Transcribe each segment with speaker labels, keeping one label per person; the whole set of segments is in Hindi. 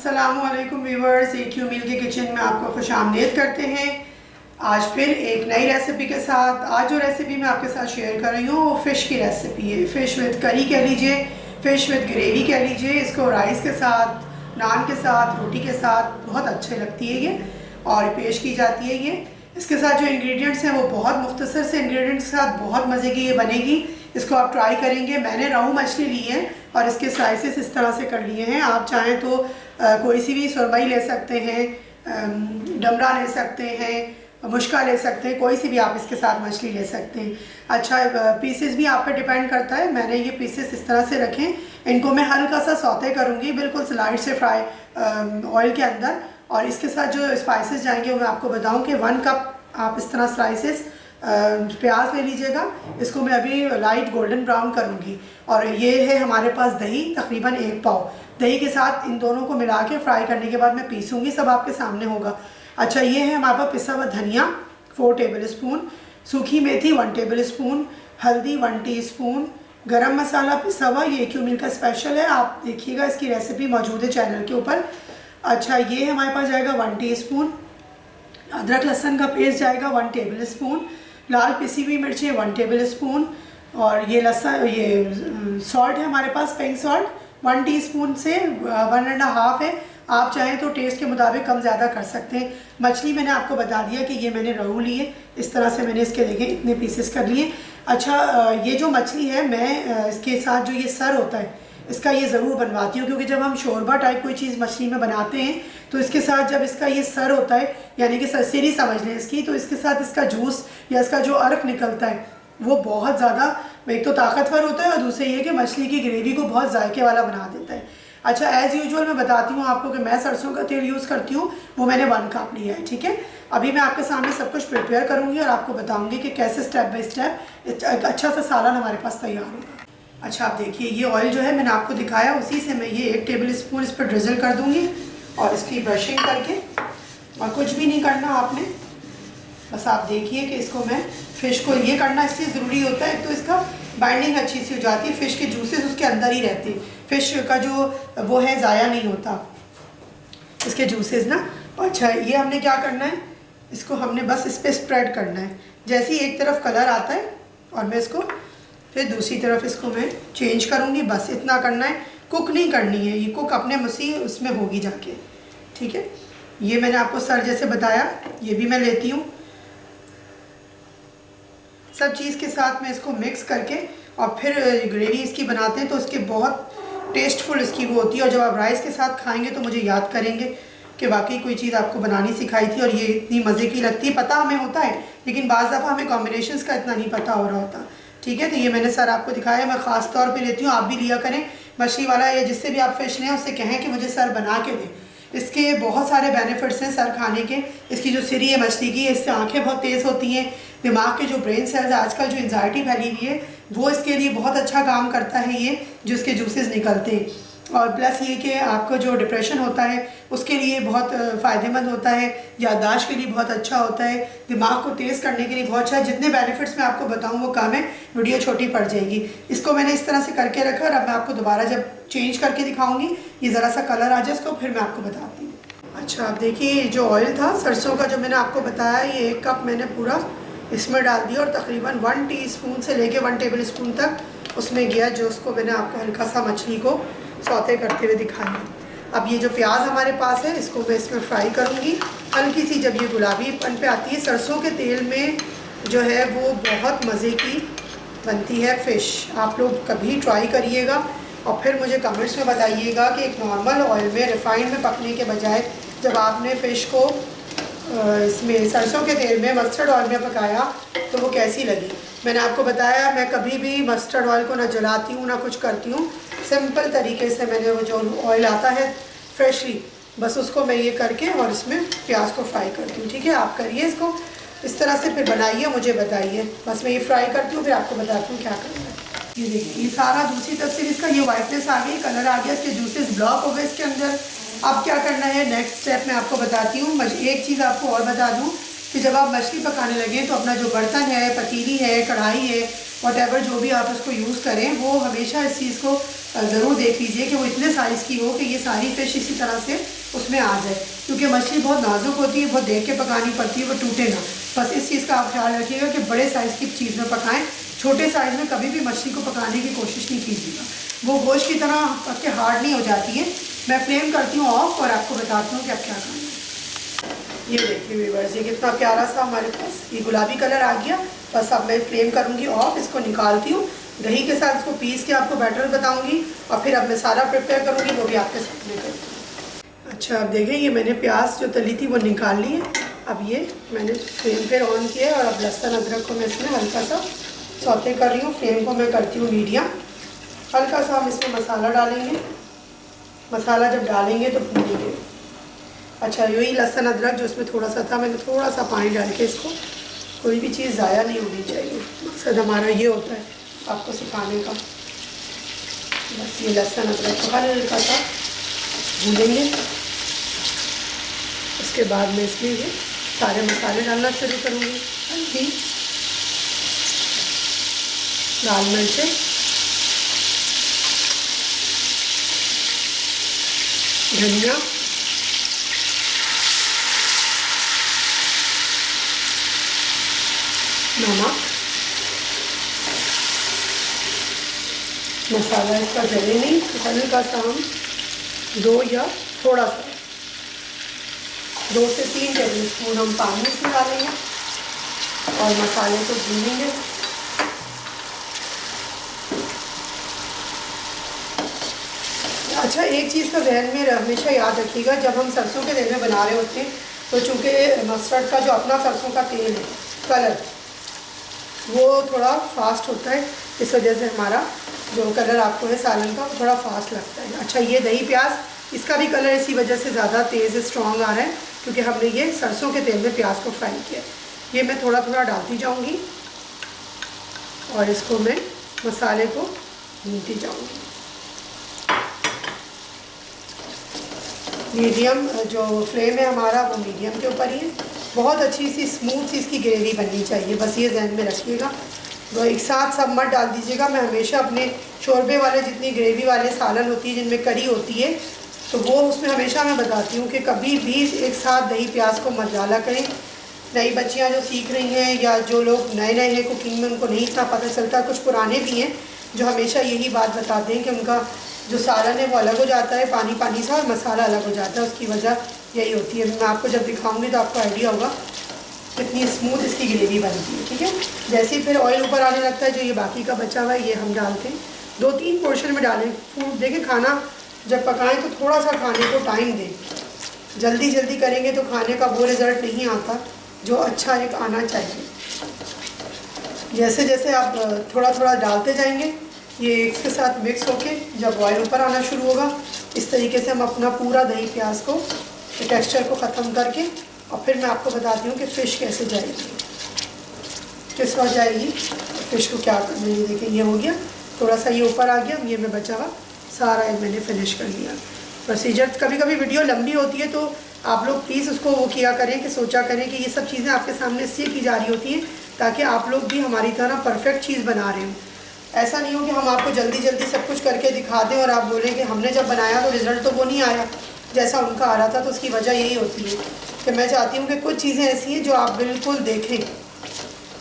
Speaker 1: अस्सलामुअलैकुम व्यूवर्स, एक मील के किचन में आपको खुश आमदीद करते हैं। आज फिर एक नई रेसिपी के साथ। आज जो रेसिपी मैं आपके साथ शेयर कर रही हूँ वो फ़िश की रेसिपी है। फ़िश विद करी कह लीजिए, फ़िश विद ग्रेवी कह लीजिए। इसको राइस के साथ, नान के साथ, रोटी के साथ बहुत अच्छी लगती है ये और पेश की जाती है ये। इसके साथ जो इंग्रेडिएंट्स हैं वो बहुत मुख्तसर से इंग्रेडिएंट्स के साथ बहुत मज़े की ये बनेगी। इसको आप ट्राई करेंगे। मैंने रोहू मछली ली है और इसके स्लाइसेस इस तरह से कर लिए हैं। आप चाहें तो कोई सी भी सुरमई ले सकते हैं, डमरा ले सकते हैं, मुश्का ले सकते हैं, कोई सी भी आप इसके साथ मछली ले सकते हैं। अच्छा, पीसेस भी आप पे डिपेंड करता है। मैंने ये पीसेस इस तरह से रखे। इनको मैं हल्का सा सौते करूँगी, बिल्कुल स्लाइड से फ्राई ऑयल के अंदर। और इसके साथ जो स्पाइसेस जाएंगे वो मैं आपको बताऊँ कि 1 कप आप इस तरह स्लाइसेस प्याज ले लीजिएगा। इसको मैं अभी लाइट गोल्डन ब्राउन करूँगी। और ये है हमारे पास दही, तकरीबन 1 पाव। दही के साथ इन दोनों को मिला के फ्राई करने के बाद मैं पीसूँगी, सब आपके सामने होगा। अच्छा, ये है हमारे पास पिसा हुआ धनिया 4 टेबल स्पून, सूखी मेथी 1 टेबल स्पून, हल्दी 1 टीस्पून, गरम मसाला पिसा हुआ, ये क्यूमिन का स्पेशल है। आप देखिएगा, इसकी रेसिपी मौजूद है चैनल के ऊपर। अच्छा, ये हमारे पास जाएगा 1 टीस्पून। अदरक लहसुन का पेस्ट जाएगा 1 टेबल स्पून। लाल पिसी हुई मिर्ची 1 टेबल स्पून। और ये सॉल्ट है हमारे पास, पिंक सॉल्ट 1 टीस्पून से 1.5 है। आप चाहें तो टेस्ट के मुताबिक कम ज़्यादा कर सकते हैं। मछली मैंने आपको बता दिया कि ये मैंने रोहू ली है। इस तरह से मैंने इसके देखें इतने पीसेस कर लिए। अच्छा, ये जो मछली है मैं इसके साथ जो ये सर होता है इसका ये ज़रूर बनवाती हूँ, क्योंकि जब हम शोरबा टाइप कोई चीज़ मछली में बनाते हैं तो इसके साथ जब इसका ये सर होता है, यानी कि सरसरी समझ लें इसकी, तो इसके साथ इसका जूस या इसका जो अर्क निकलता है वो बहुत ज़्यादा एक तो ताकतवर होता है और दूसरे ये कि मछली की ग्रेवी को बहुत जायके वाला बना देता है। अच्छा, एज़ यूजुअल मैं बताती हूँ आपको कि मैं सरसों का तेल यूज़ करती हूँ, वो मैंने 1 कप लिया है। ठीक है, अभी मैं आपके सामने सब कुछ प्रिपेयर करूँगी और आपको बताऊँगी कि कैसे स्टेप बाय स्टेप एक अच्छा सा सालन हमारे पास तैयार होगा। अच्छा, आप देखिए, ये ऑयल जो है मैंने आपको दिखाया, उसी से मैं ये 1 टेबल स्पून इस पर ड्रिजल कर दूँगी और इसकी ब्रशिंग करके, और कुछ भी नहीं करना आपने, बस आप देखिए कि इसको मैं फ़िश को ये करना इसलिए ज़रूरी होता है, तो इसका बाइंडिंग अच्छी सी हो जाती है। फ़िश के जूसेस उसके अंदर ही रहते हैं, फ़िश का जो वो है ज़ाया नहीं होता इसके जूसेस ना। अच्छा, ये हमने क्या करना है, इसको हमने बस इस पर स्प्रेड करना है। जैसे ही एक तरफ कलर आता है और मैं इसको फिर दूसरी तरफ इसको मैं चेंज करूँगी, बस इतना करना है। कुक नहीं करनी है, ये कुक अपने मसी उसमें होगी जाके। ठीक है, ये मैंने आपको सर जैसे बताया, ये भी मैं लेती हूँ। सब चीज़ के साथ मैं इसको मिक्स करके और फिर ग्रेवी इसकी बनाते हैं तो इसके बहुत टेस्टफुल इसकी वो होती है। और जब आप राइस के साथ खाएंगे तो मुझे याद करेंगे कि वाकई कोई चीज़ आपको बनानी सिखाई थी और ये इतनी मज़े की लगती है। पता हमें होता है, लेकिन बाज़ दफ़ा हमें कॉम्बिनेशंस का इतना नहीं पता हो रहा होता। ठीक है, तो ये मैंने सर आपको दिखाया, मैं ख़ास तौर पे लेती हूँ, आप भी लिया करें। मछली वाला या जिससे भी आप फ़िश लें उससे कहें कि मुझे सर बना के दें। इसके बहुत सारे बेनिफिट्स हैं सर खाने के। इसकी जो सिरी है मछली की, इससे आंखें बहुत तेज़ होती हैं। दिमाग के जो ब्रेन सेल्स, आजकल जो एंजाइटी फैली हुई है, वो इसके लिए बहुत अच्छा काम करता है ये जो इसके जूसेस निकलते हैं। और प्लस ये कि आपको जो डिप्रेशन होता है उसके लिए बहुत फ़ायदेमंद होता है, याददाश्त के लिए बहुत अच्छा होता है, दिमाग को तेज़ करने के लिए बहुत अच्छा है। जितने बेनिफिट्स मैं आपको बताऊँ वो कम है, वीडियो छोटी पड़ जाएगी। इसको मैंने इस तरह से करके रखा और अब मैं आपको दोबारा जब चेंज करके दिखाऊँगी, ये ज़रा सा कलर आ जाए इसको, फिर मैं आपको बताती हूँ। अच्छा, आप देखिए, जो ऑयल था सरसों का जो मैंने आपको बताया, ये 1 कप मैंने पूरा इसमें डाल दिया और तकरीबन 1 टीस्पून से लेके 1 टेबल स्पून तक उसमें गया, जो उसको मैंने आपको हल्का सा मछली को सौते करते हुए दिखाया। अब ये जो प्याज हमारे पास है इसको मैं इसमें फ्राई करूँगी हल्की सी। जब ये गुलाबीपन पे आती है, सरसों के तेल में जो है वो बहुत मज़े की बनती है फ़िश। आप लोग कभी ट्राई करिएगा और फिर मुझे कमेंट्स में बताइएगा कि एक नॉर्मल ऑयल में, रिफाइंड में पकने के बजाय जब आपने फ़िश को इसमें सरसों के तेल में मस्टर्ड ऑयल में पकाया तो वो कैसी लगी। मैंने आपको बताया, मैं कभी भी मस्टर्ड ऑयल को ना जलाती हूँ ना कुछ करती हूँ। सिंपल तरीके से मैंने वो जो ऑयल आता है फ्रेशली, बस उसको मैं ये करके और इसमें प्याज को फ्राई करती हूँ। ठीक है, आप करिए इसको इस तरह से, फिर बनाइए, मुझे बताइए। बस मैं ये फ्राई करती हूँ, फिर आपको बताती हूँ क्या करना है। ये देखिए, ये सारा दूसरी तरफ से इसका ये वाइटनेस आ गई, कलर आ गया, इसके जूसेस ब्लॉक हो गए इसके अंदर। अब क्या करना है, नेक्स्ट स्टेप मैं आपको बताती हूँ। एक चीज़ आपको और बता दूँ कि जब आप मछली पकाने लगें तो अपना जो बर्तन है, पतीली है, कढ़ाई है, वॉटेवर जो भी आप उसको यूज़ करें, वो हमेशा इस चीज़ को ज़रूर देख लीजिए कि वो इतने साइज़ की हो कि ये सारी फ़िश इसी तरह से उसमें आ जाए, क्योंकि मछली बहुत नाजुक होती है, बहुत देख के पकानी पड़ती है, वो टूटे ना। बस इस चीज़ का आप ख्याल रखिएगा कि बड़े साइज़ की चीज़ में पकाएं, छोटे साइज़ में कभी भी मछली को पकाने की कोशिश नहीं कीजिएगा, वो गोश्त की तरह पक के हार्ड नहीं हो जाती है। मैं फ्लेम करती हूँ ऑफ और आपको बताती हूँ कि अब क्या करना है। ये देखिए व्यूअर्स, ये कितना प्यारा सा हमारे पास ये गुलाबी कलर आ गया। बस अब मैं फ्लेम करूँगी ऑफ, इसको निकालती हूँ, दही के साथ इसको पीस के आपको बैटर बताऊँगी और फिर अब मैं सारा प्रिपेयर करूँगी, वो भी आपके साथ में करती हूँ। अच्छा, अब देखें ये मैंने प्याज जो तली थी वो निकाल ली है। अब ये मैंने फ्लेम पे ऑन किया है और अब लहसुन अदरक को मैं इसमें हल्का सा सौते कर रही हूँ। फ्लेम को मैं करती हूँ मीडियम। हल्का सा हम इसमें मसाला डालेंगे, मसाला जब डालेंगे तो भूनेंगे। अच्छा, यही लहसुन अदरक जो इसमें थोड़ा सा था, मैंने थोड़ा सा पानी डाल के इसको, कोई भी चीज़ ज़ाया नहीं होनी चाहिए, मकसद हमारा ये होता है आपको सिखाने का। बस ये लहसुन अदरक को हल्का सा भूनेंगे। उसके बाद मैं इसमें ये सारे मसाले डालना शुरू करूँगी। हल्दी, लाल मिर्चें, धनिया, नमक, मसाला इसका जले नहीं, हल्का सा हम 2 या थोड़ा सा 2 से 3 टेबल स्पून हम पानी इसमें डालेंगे और मसाले को भूनेंगे। अच्छा, एक चीज़ का जहन में हमेशा याद रखिएगा, जब हम सरसों के तेल में बना रहे होते हैं तो चूँकि मस्टर्ड का जो अपना सरसों का तेल है, कलर वो थोड़ा फास्ट होता है, इस वजह से हमारा जो कलर आपको है सालन का वो थोड़ा फास्ट लगता है। अच्छा, ये दही प्याज, इसका भी कलर इसी वजह से ज़्यादा तेज़ स्ट्रॉन्ग आ रहा है क्योंकि हमने ये सरसों के तेल में प्याज को फ्राई किया। ये मैं थोड़ा थोड़ा डालती जाऊंगी और इसको मैं मसाले को भूनती जाऊंगी। मीडियम जो फ्लेम है हमारा वो मीडियम के ऊपर ही है। बहुत अच्छी सी स्मूथ सी इसकी ग्रेवी बननी चाहिए, बस ये जहन में रखिएगा। तो एक साथ सब मत डाल दीजिएगा। मैं हमेशा अपने शोरबे वाले जितनी ग्रेवी वाले सालन होती है जिनमें करी होती है तो वो उसमें हमेशा मैं बताती हूँ कि कभी भी एक साथ दही प्याज को मत डाला करें। नई बच्चियाँ जो सीख रही हैं या जो लोग नए नए हैं कुकिंग में, उनको नहीं इतना पता चलता। कुछ पुराने भी हैं जो हमेशा यही बात बताते हैं कि उनका जो सालन है वो अलग हो जाता है, पानी पानी सा, और मसाला अलग हो जाता है। उसकी वजह यही होती है। मैं आपको जब दिखाऊंगी तो आपको आइडिया होगा कितनी स्मूथ इसकी ग्रेवी बनती है। ठीक है, जैसे ही फिर ऑयल ऊपर आने लगता है, जो ये बाकी का बचा हुआ है ये हम डालते हैं। 2-3 पोर्शन में डालें। फूड देखें, खाना जब पकाएं तो थोड़ा सा खाने को टाइम दें। जल्दी जल्दी करेंगे तो खाने का वो रिज़ल्ट नहीं आता जो अच्छा एक आना चाहिए। जैसे जैसे आप थोड़ा थोड़ा डालते जाएंगे, ये एक के साथ मिक्स होके जब ऑयल ऊपर आना शुरू होगा, इस तरीके से हम अपना पूरा दही प्याज को टेक्सचर को ख़त्म करके और फिर मैं आपको बताती हूँ कि फ़िश कैसे जाएगी, किस वक्त जाएगी, फ़िश को क्या करना है। ये देखिए ये हो गया, थोड़ा सा ये ऊपर आ गया। ये मैं बचा हुआ सारा मैंने फिनिश कर लिया। प्रोसीजर कभी कभी वीडियो लंबी होती है तो आप लोग प्लीज़ उसको वो किया करें कि सोचा करें कि ये सब चीज़ें आपके सामने इसलिए की जा रही होती हैं ताकि आप लोग भी हमारी तरह परफेक्ट चीज़ बना रहे हो। ऐसा नहीं हो कि हम आपको जल्दी जल्दी सब कुछ करके दिखा दें और आप बोलें कि हमने जब बनाया तो रिज़ल्ट तो वो नहीं आया जैसा उनका आ रहा था। तो उसकी वजह यही होती है कि मैं चाहती हूँ कि कुछ चीज़ें ऐसी हैं जो आप बिल्कुल देखें,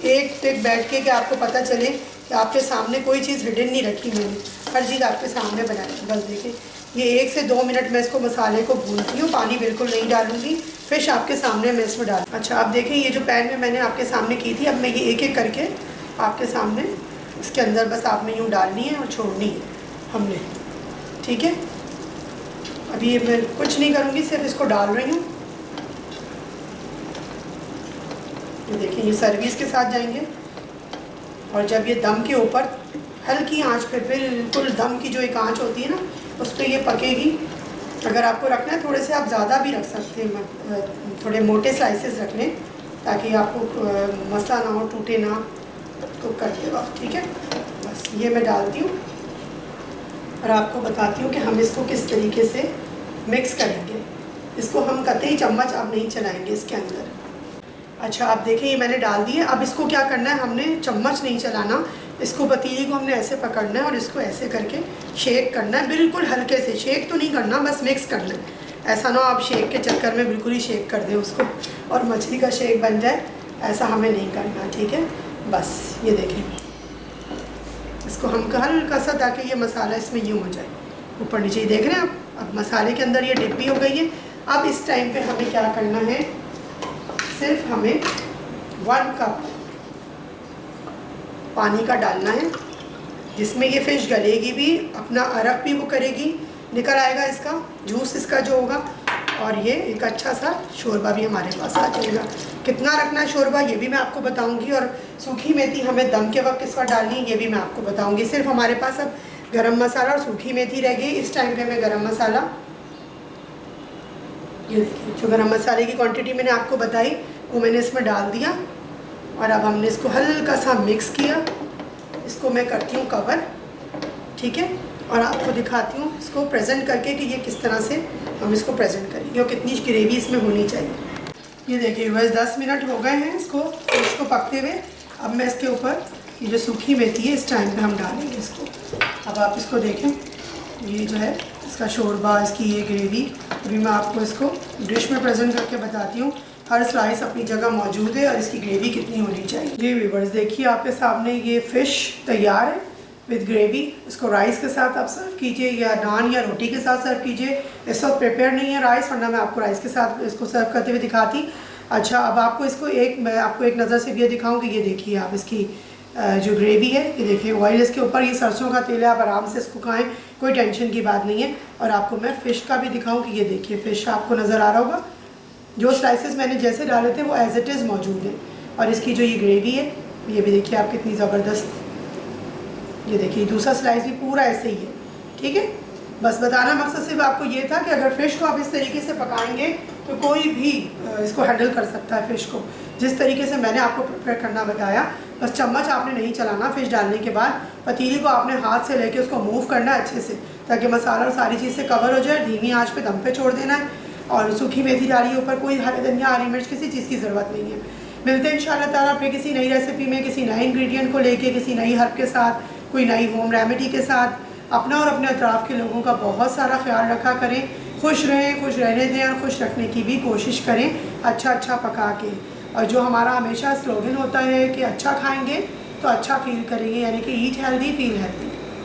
Speaker 1: एक टिक बैठ के, कि आपको पता चले कि आपके सामने कोई चीज़ हिडन नहीं रखी मैंने, हर चीज़ आपके सामने बनाई। बस देखें, ये 1 से 2 मिनट मैं इसको मसाले को भूनती हूँ, पानी बिल्कुल नहीं डालूंगी। फिश आपके सामने मैं इसमें डाल। अच्छा, आप देखें ये जो पैन में मैंने आपके सामने की थी, अब मैं ये एक एक करके आपके सामने इसके अंदर बस आपने यूँ डालनी है और छोड़नी है हमने। ठीक है, अभी ये मैं कुछ नहीं करूँगी, सिर्फ इसको डाल रही हूँ। ये देखिए ये सर्विस के साथ जाएंगे और जब ये दम के ऊपर हल्की आंच पे, बिल्कुल दम की जो एक आंच होती है ना, उस पर ये पकेगी। अगर आपको रखना है थोड़े से आप ज़्यादा भी रख सकते हैं, थोड़े मोटे स्लाइसेस रख लें ताकि आपको मसला ना हो, टूटे ना कुक करते वक्त। ठीक है, बस ये मैं डालती हूँ और आपको बताती हूँ कि हम इसको किस तरीके से मिक्स करेंगे। इसको हम कतई चम्मच अब नहीं चलाएंगे इसके अंदर। अच्छा, आप देखें ये मैंने डाल दिए। अब इसको क्या करना है, हमने चम्मच नहीं चलाना, इसको पतीली को हमने ऐसे पकड़ना है और इसको ऐसे करके शेक करना है, बिल्कुल हल्के से। शेक तो नहीं करना, बस मिक्स करना है। ऐसा ना आप शेक के चक्कर में बिल्कुल ही शेक कर दें उसको और मछली का शेक बन जाए, ऐसा हमें नहीं करना, ठीक है। बस ये देखें, इसको हम हल्का सा ताकि ये मसाला इसमें यूँ हो जाए ऊपर नीचे, देख रहे हैं आप। अब मसाले के अंदर ये डिप भी हो गई है। अब इस टाइम पे हमें क्या करना है, सिर्फ हमें 1 कप पानी का डालना है, जिसमें ये फ़िश गलेगी भी, अपना अरक भी वो करेगी, निकल आएगा इसका जूस, इसका जो होगा, और ये एक अच्छा सा शोरबा भी हमारे पास आ जाएगा। कितना रखना है शोरबा ये भी मैं आपको बताऊंगी, और सूखी मेथी हमें दम के वक्त किस वक्त डालनी है ये भी मैं आपको बताऊंगी। सिर्फ हमारे पास अब गरम मसाला और सूखी मेथी रह गई। इस टाइम पे मैं गरम मसाला, ये देखिए जो गरम मसाले की क्वांटिटी मैंने आपको बताई वो मैंने इसमें डाल दिया, और अब हमने इसको हल्का सा मिक्स किया। इसको मैं करती हूँ कवर, ठीक है, और आपको दिखाती हूँ इसको प्रेजेंट करके कि ये किस तरह से हम इसको प्रेजेंट करेंगे और कितनी ग्रेवी इसमें होनी चाहिए। ये देखिए बस 10 मिनट हो गए हैं इसको पकते हुए। अब मैं इसके ऊपर ये जो सूखी मेथी है इस टाइम पे हम डालेंगे इसको। अब आप इसको देखें, ये जो है इसका शोरबा, इसकी ये ग्रेवी, अभी मैं आपको इसको डिश में प्रेजेंट करके बताती हूँ। हर स्लाइस अपनी जगह मौजूद है और इसकी ग्रेवी कितनी होनी चाहिए। जी व्यूअर्स, देखिए आपके सामने ये फ़िश तैयार है विद ग्रेवी। इसको राइस के साथ आप सर्व कीजिए या नान या रोटी के साथ सर्व कीजिए। इस वक्त प्रिपेयर नहीं है राइस, वरना मैं आपको राइस के साथ इसको सर्व करते हुए दिखाती। अच्छा, अब आपको इसको मैं आपको एक नज़र से भी ये दिखाऊँ कि ये देखिए आप इसकी जो ग्रेवी है, ये देखिए ऑयल इसके ऊपर, ये सरसों का तेल है, आप आराम से इसको खाएं, कोई टेंशन की बात नहीं है। और आपको मैं फ़िश का भी दिखाऊं कि ये देखिए फ़िश आपको नज़र आ रहा होगा, जो स्लाइसेस मैंने जैसे डाले थे वो एज इट इज़ मौजूद है। और इसकी जो ये ग्रेवी है ये भी देखिए आप कितनी ज़बरदस्त, ये देखिए दूसरा स्लाइस भी पूरा ऐसे ही है, ठीक है। बस बताना मकसद सिर्फ आपको ये था कि अगर फ़िश को आप इस तरीके से पकाएंगे तो कोई भी इसको हैंडल कर सकता है फ़िश को, जिस तरीके से मैंने आपको प्रिपेयर करना बताया। बस चम्मच आपने नहीं चलाना फ़िश डालने के बाद, पतीली को आपने हाथ से लेके उसको मूव करना है अच्छे से, ताकि मसाला और सारी चीज़ से कवर हो जाए। धीमी आंच पे दम पे छोड़ देना है, और सूखी मेथी डालिए ऊपर, कोई हरे धनिया हरी मिर्च किसी चीज़ की ज़रूरत नहीं है। मिलते हैं इंशाल्लाह ताला फिर किसी नई रेसिपी में, किसी नए इंग्रेडिएंट को लेके, किसी नई हर्ब के साथ, कोई नई होम रेमेडी के साथ। अपना और अपने अतराफ़ के लोगों का बहुत सारा ख्याल रखा करें, खुश रहें, खुश रहने दें और खुश रखने की भी कोशिश करें, अच्छा पका के। और जो हमारा हमेशा स्लोगन होता है कि अच्छा खाएंगे तो अच्छा फील करेंगे, यानी कि ईट हेल्दी फील हेल्दी।